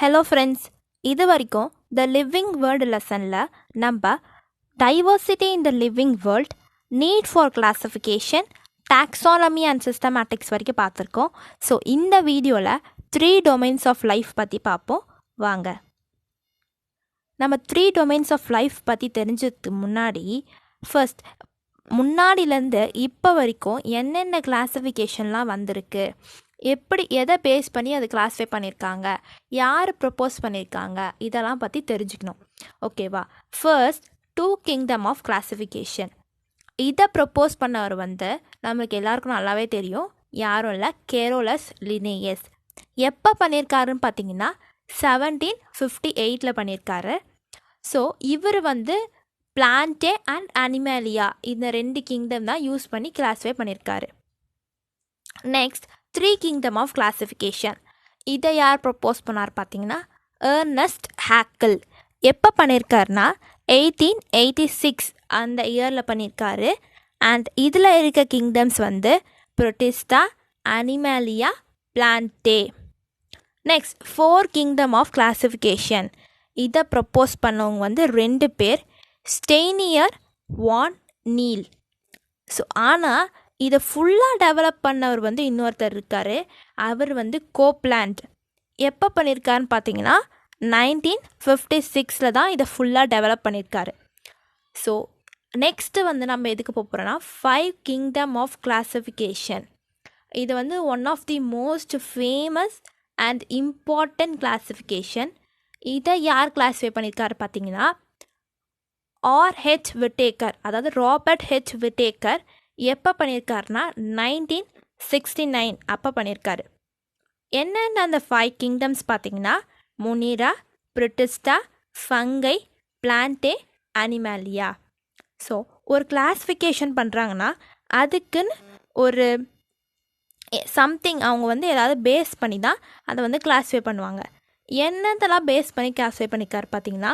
Hello friends, இது வரைக்கும் the living world லெசனில் நம்ம diversity in the living world, need for classification, taxonomy and systematics வரைக்கும் பார்த்துருக்கோம். ஸோ இந்த வீடியோவில் 3 டொமைன்ஸ் ஆஃப் லைஃப் பற்றி பார்ப்போம். வாங்க, நம்ம 3 டொமைன்ஸ் ஆஃப் லைஃப் பற்றி தெரிஞ்சதுக்கு முன்னாடி ஃபர்ஸ்ட் முன்னாடிலேருந்து இப்போ வரைக்கும் என்னென்ன கிளாஸிஃபிகேஷன்லாம் வந்திருக்கு, எப்படி எதை பேஸ் பண்ணி அது கிளாஸிஃபை பண்ணியிருக்காங்க, யார் ப்ரப்போஸ் பண்ணியிருக்காங்க, இதெல்லாம் பற்றி தெரிஞ்சுக்கணும். ஓகேவா? First 2 kingdom of classification. இதை ப்ரப்போஸ் பண்ணவர் நம்மளுக்கு எல்லாருக்கும் நல்லாவே தெரியும். யாரும் இல்லை, கெரோலஸ் லினேயஸ். எப்போ பண்ணியிருக்காருன்னு பார்த்தீங்கன்னா 1758 பண்ணியிருக்காரு. ஸோ இவர் பிளான்டே அண்ட் அனிமேலியா இந்த 2 கிங்டம் தான் யூஸ் பண்ணி கிளாஸிஃபை பண்ணியிருக்காரு. Next 3 kingdom of classification. இதை யார் ப்ரப்போஸ் பண்ணார் பார்த்தீங்கன்னா ஏர்னஸ்ட் ஹேக்கல். எப்போ பண்ணியிருக்காருனா 1886 அந்த இயரில் பண்ணியிருக்காரு. அண்ட் இதில் இருக்க kingdoms Protista, Animalia, Plantae. Next 4 kingdom of classification. இதை ப்ரப்போஸ் பண்ணவங்க 2 பேர், ஸ்டெய்னியர், வான் நீல். ஸோ ஆனால் இதை ஃபுல்லாக டெவலப் பண்ணவர் இன்னொருத்தர் இருக்கார். அவர் கோப்லாண்ட். எப்போ பண்ணியிருக்காருன்னு பார்த்தீங்கன்னா 1956 தான் இதை ஃபுல்லாக டெவலப் பண்ணியிருக்காரு. ஸோ நெக்ஸ்ட்டு நம்ம எதுக்கு போகிறோன்னா 5 கிங்டம் ஆஃப் கிளாஸிஃபிகேஷன். இது one of the most famous and important classification. இதை யார் கிளாஸிஃபை பண்ணியிருக்காரு பார்த்தீங்கன்னா R.H. விட்டேக்கர், அதாவது ராபர்ட் ஹெச் விட்டேக்கர். எப்போ பண்ணியிருக்காருனா 1969 அப்போ பண்ணியிருக்காரு. என்னென்ன அந்த 5 கிங்டம்ஸ் பார்த்தீங்கன்னா Monera, Protista, Fungi, Plantae, Animalia. So ஒரு கிளாஸிஃபிகேஷன் பண்ணுறாங்கன்னா அதுக்குன்னு ஒரு சம்திங் அவங்க ஏதாவது பேஸ் பண்ணி தான் அதை கிளாஸிஃபை பண்ணுவாங்க. என்னதெல்லாம் பேஸ் பண்ணி கிளாஸிஃபை பண்ணிக்காரு பார்த்தீங்கன்னா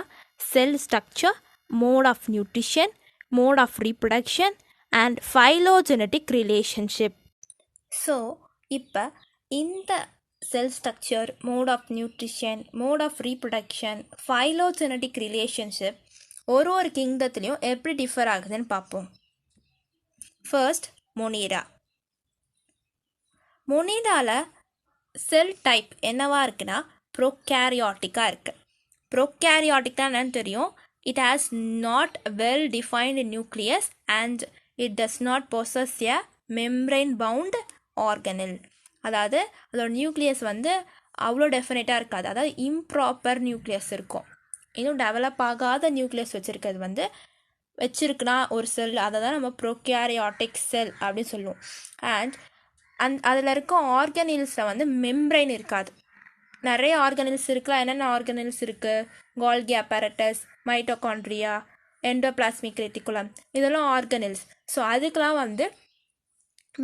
cell structure, mode of nutrition, mode of reproduction and phylogenetic relationship. So இப்போ இந்த cell structure, mode of nutrition, mode of reproduction, phylogenetic relationship ஒரு கிங்டத்துலேயும் எப்படி டிஃபர் ஆகுதுன்னு பார்ப்போம். First Monera. மொனீராவில் செல் டைப் என்னவா இருக்குன்னா ப்ரோகேரியாட்டிக்காக இருக்குது. ப்ரோகேரியாட்டிக்னா என்னன்னு தெரியும். It has not well defined nucleus and it does not possess a membrane bound organelle. அதாவது அதோட நியூக்ளியஸ் அவ்வளோ டெஃபினட்டாக இருக்காது. அதாவது இம்ப்ராப்பர் நியூக்ளியஸ் இருக்கும். இன்னும் டெவலப் ஆகாத நியூக்ளியஸ் வச்சுருக்கிறது வச்சுருக்குன்னா ஒரு செல், அதை தான் நம்ம ப்ரோகேரியாட்டிக் செல் அப்படின்னு சொல்லுவோம். அண்ட் அதில் இருக்க ஆர்கனில்ஸில் மெம்ப்ரைன் இருக்காது. நிறைய ஆர்கனில்ஸ் இருக்குல்ல. என்னென்ன ஆர்கனில்ஸ் இருக்குது? Golgi apparatus, mitochondria, endoplasmic reticulum, இதெல்லாம் ஆர்கனில்ஸ். ஸோ அதுக்கெலாம்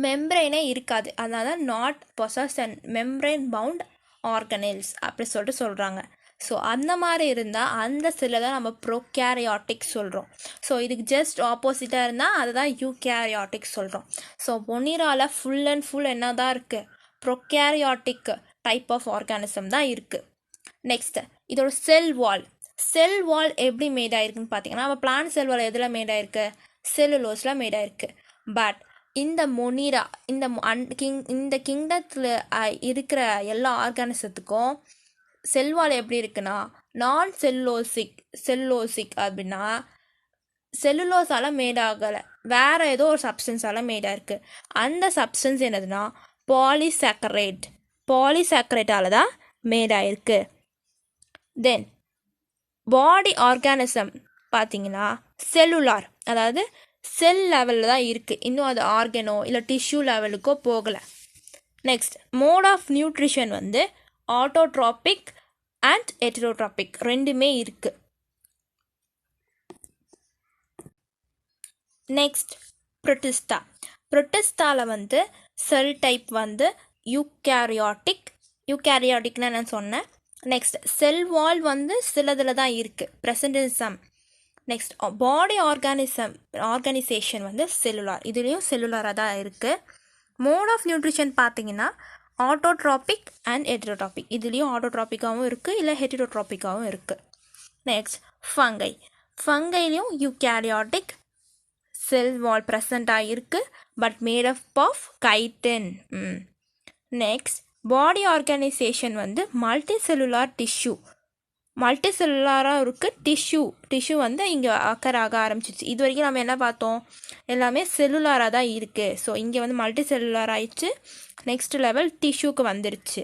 மெம்ப்ரைனே இருக்காது. அதனால not possess and membrane bound organelles அப்படி சொல்கிறாங்க. ஸோ அந்த மாதிரி இருந்தால் அந்த செல்லை தான் நம்ம ப்ரோகேரியாட்டிக் சொல்கிறோம். ஸோ இதுக்கு ஜஸ்ட் ஆப்போசிட்டாக இருந்தால் அதை தான் யூகேரியாட்டிக் சொல்கிறோம். ஸோ மொனீராவில் ஃபுல் அண்ட் ஃபுல் என்ன தான் இருக்குது? ப்ரோகேரியாட்டிக் டைப் ஆஃப் ஆர்கானிசம் தான் இருக்குது. நெக்ஸ்ட் இதோட செல் வால். செல் வால் எப்படி மேட் ஆயிருக்குன்னு பார்த்தீங்கன்னா நம்ம பிளான்ட் செல் வால் எதில் மேட் ஆயிருக்கு? செல்லுலோஸில் மேட் ஆயிருக்கு. பட் இந்த மொனீரா இந்த கிங்டத்தில் இருக்கிற எல்லா ஆர்கானிசத்துக்கும் செல்வால் எப்படி இருக்குன்னா நான் செல்லுலோசிக் அப்படின்னா செல்லுலோஸால் மேட் ஆகலை, வேறு ஏதோ ஒரு சப்ஸ்டன்ஸால் மேட் ஆயிருக்கு. அந்த சப்ஸ்டன்ஸ் என்னதுன்னா பாலிசாக்கரைட்டால் தான் மேட் ஆயிருக்கு. தென் பாடி ஆர்கானிசம் பார்த்தீங்கன்னா செல்லுலார், அதாவது செல் லெவலில் தான் இருக்குது. இன்னும் அது ஆர்கனோ இல்லை டிஷ்யூ லெவலுக்கோ போகலை. Next mode of nutrition autotrophic and heterotrophic ரெண்டுமே இருக்குது. நெக்ஸ்ட் புரோட்டிஸ்டாவில் செல் டைப் யூகேரியாட்டிக்னா நான் சொன்னேன். நெக்ஸ்ட் செல் வால் சிலதில் தான் இருக்குது, ப்ரெசன்டிசம். நெக்ஸ்ட் பாடி ஆர்கனைசேஷன் செல்லுலார், இதுலேயும் செல்லுலாராக தான் இருக்குது. மோட் ஆஃப் நியூட்ரிஷன் பார்த்தீங்கன்னா ஆட்டோட்ராபிக் அண்ட் ஹெட்ரோட்ராபிக். இதுலேயும் ஆட்டோட்ராபிக்காகவும் இருக்குது, இல்லை ஹெட்ரோட்ராபிக்காகவும் இருக்குது. நெக்ஸ்ட் ஃபங்கைலையும் யூகேரியாட்டிக் செல் வால் ப்ரெசண்ட் ஆகிருக்கு, but made up of chitin. Next body organisation வந்து மல்டி செல்லுலாராக இருக்குது. டிஷ்யூ வந்து இங்கே ஆக ஆரம்பிச்சிச்சு. இது வரைக்கும் நம்ம என்ன பார்த்தோம், எல்லாமே செல்லுலாராக தான் இருக்குது. ஸோ இங்கே வந்து மல்டி செல்லுலார் ஆயிடுச்சு. நெக்ஸ்ட் லெவல் டிஷ்யூக்கு வந்துருச்சு.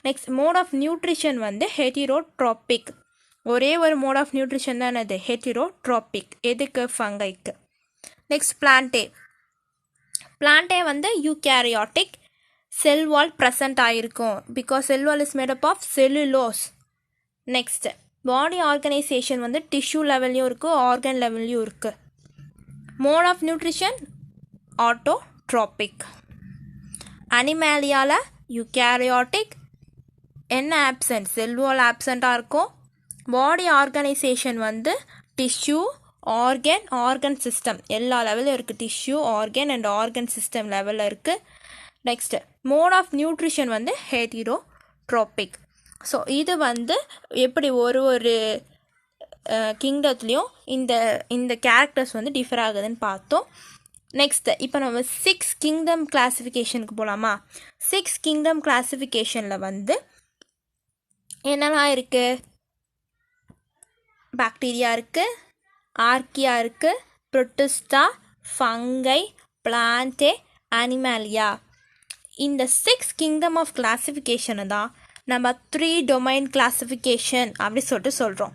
நெக்ஸ்ட் மோட் ஆஃப் நியூட்ரிஷன் வந்து ஹெட்டிரோட்ராபிக். ஒரே ஒரு மோட் ஆஃப் நியூட்ரிஷன் தான் அது, ஹெட்டிரோட்ராபிக். எதுக்கு? ஃபங்கைக்கு. நெக்ஸ்ட் பிளான்டே வந்து யூகேரியாட்டிக் செல் வால் ப்ரெசண்ட் ஆகிருக்கும், because cell wall is made up of cellulose. Next body organisation வந்து டிஷ்யூ லெவல்லையும் இருக்குது, ஆர்கன் லெவல்லையும் இருக்குது. Mode of nutrition autotrophic. அனிமேலியாவில் யூகேரியாட்டிக் என்ன ஆப்சண்ட், செல் வால் ஆப்சண்ட்டாக இருக்கும். பாடி ஆர்கனைசேஷன் வந்து டிஷ்யூ, ஆர்கன் சிஸ்டம் எல்லா லெவலில் இருக்குது. Tissue, organ and organ system லெவலில் இருக்குது. நெக்ஸ்ட் மோட் ஆஃப் நியூட்ரிஷன் வந்து ஹெட்டிரோட்ராபிக். ஸோ இது வந்து எப்படி ஒரு கிங்டத்துலேயும் இந்த கேரக்டர்ஸ் வந்து டிஃபர் ஆகுதுன்னு பார்த்தோம். நெக்ஸ்ட் இப்போ நம்ம 6 கிங்டம் கிளாஸிஃபிகேஷனுக்கு போகலாமா? 6 கிங்டம் கிளாஸிஃபிகேஷனில் வந்து என்னெல்லாம் இருக்குது? பாக்டீரியா இருக்குது, ஆர்க்கியா இருக்குது, புரோட்டிஸ்டா, ஃபங்கை, பிளான்டே, அனிமேலியா. இந்த 6 கிங்டம் ஆஃப் கிளாஸிஃபிகேஷனை தான் நம்ம 3 டொமைன் கிளாஸிஃபிகேஷன் அப்படி சொல்கிறோம்.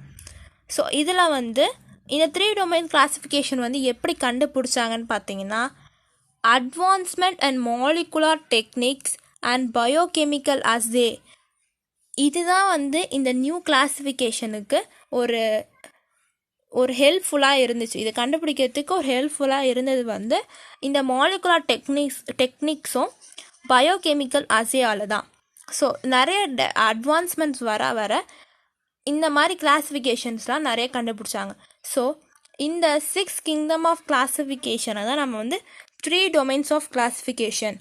ஸோ இதில் வந்து இந்த 3 டொமைன் கிளாஸிஃபிகேஷன் வந்து எப்படி கண்டுபிடிச்சாங்கன்னு பார்த்தீங்கன்னா, advancement and molecular techniques and biochemical assay, இதுதான் வந்து இந்த நியூ கிளாஸிஃபிகேஷனுக்கு ஒரு ஹெல்ப்ஃபுல்லாக இருந்துச்சு. இதை கண்டுபிடிக்கிறதுக்கு ஒரு ஹெல்ப்ஃபுல்லாக இருந்தது வந்து இந்த மாலிகுலார் டெக்னிக்ஸும் பயோகெமிக்கல் அஸ்ஸேயால் தான். ஸோ நிறைய அட்வான்ஸ்மெண்ட்ஸ் வர இந்த மாதிரி கிளாஸிஃபிகேஷன்ஸ்லாம் நிறைய கண்டுபிடிச்சாங்க. ஸோ இந்த 6 கிங்டம் ஆஃப் கிளாஸிஃபிகேஷனை தான் நம்ம வந்து 3 டொமைன்ஸ் ஆஃப் கிளாஸிஃபிகேஷன்.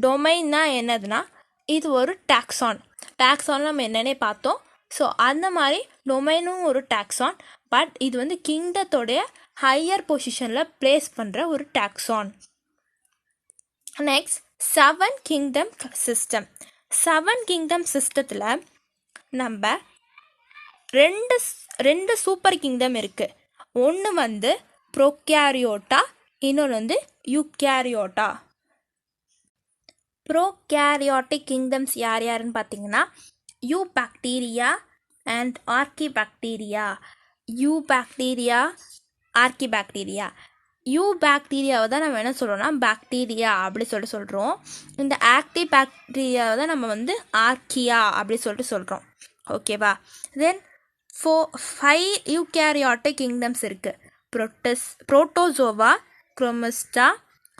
டொமைன்னா என்னதுன்னா, இது ஒரு டாக்ஸான் நம்ம என்னன்னே பார்த்தோம். ஸோ அந்த மாதிரி டொமைனும் ஒரு டாக்ஸான், பட் இது வந்து கிங்டத்தோடைய ஹையர் பொசிஷனில் பிளேஸ் பண்ணுற ஒரு taxon. Next 7 kingdom system. 7 kingdom சிஸ்டத்தில் நம்ம ரெண்டு சூப்பர் கிங்டம் இருக்குது. ஒன்று வந்து ப்ரோகேரியோட்டா, இன்னொன்று வந்து யூகேரியோட்டா. ப்ரோகேரியாட்டிக் கிங்டம்ஸ் யாருன்னு பார்த்தீங்கன்னா, யூபாக்டீரியா அண்ட் ஆர்கிபாக்டீரியா. யூபாக்டீரியாவை தான் நம்ம என்ன சொல்கிறோம்னா பாக்டீரியா அப்படி சொல்கிறோம். இந்த ஆக்டிவ் பாக்டீரியாவை தான் நம்ம வந்து ஆர்கியா அப்படி சொல்கிறோம். ஓகேவா? தென் 5 யூகேரியாட்டிக் கிங்டம்ஸ் இருக்குது. Protozoa, Chromista,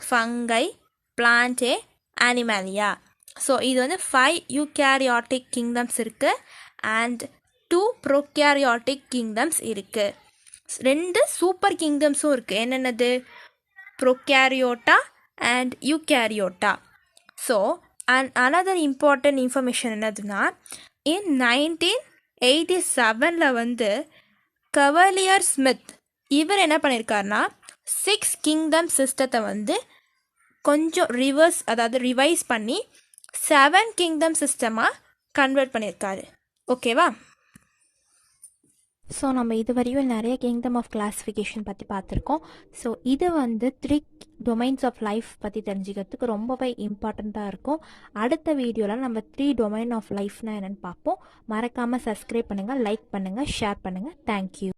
Fungi, Plantae, Animalia. So இது வந்து 5 யூகேரியாட்டிக் கிங்டம்ஸ் இருக்குது அண்ட் 2 ப்ரோகேரியாட்டிக் கிங்டம்ஸ் இருக்குது. 2 சூப்பர் கிங்டம்ஸும் இருக்குது. என்னென்னது? Prokaryota and Eukaryota. So another important information என்னதுன்னா, in 1987 வந்து கவலியர் ஸ்மித் இவர் என்ன பண்ணியிருக்காருனா 6 கிங்டம் சிஸ்டத்தை வந்து கொஞ்சம் ரிவைஸ் பண்ணி 7 கிங்டம் சிஸ்டமாக கன்வெர்ட் பண்ணியிருக்காரு. ஓகேவா? ஸோ நம்ம இதுவரையும் நிறைய கிங்டம் ஆஃப் கிளாஸிஃபிகேஷன் பற்றி பார்த்துருக்கோம். ஸோ இது வந்து 3 டொமைன்ஸ் ஆஃப் லைஃப் பற்றி தெரிஞ்சுக்கிறதுக்கு ரொம்பவே இம்பார்ட்டண்ட்டாக இருக்கும். அடுத்த வீடியோவில் நம்ம 3 டொமைன் ஆஃப் லைஃப்னா என்னென்னு பார்ப்போம். மறக்காமல் சப்ஸ்கிரைப் பண்ணுங்கள், லைக் பண்ணுங்கள், ஷேர் பண்ணுங்கள். தேங்க்யூ.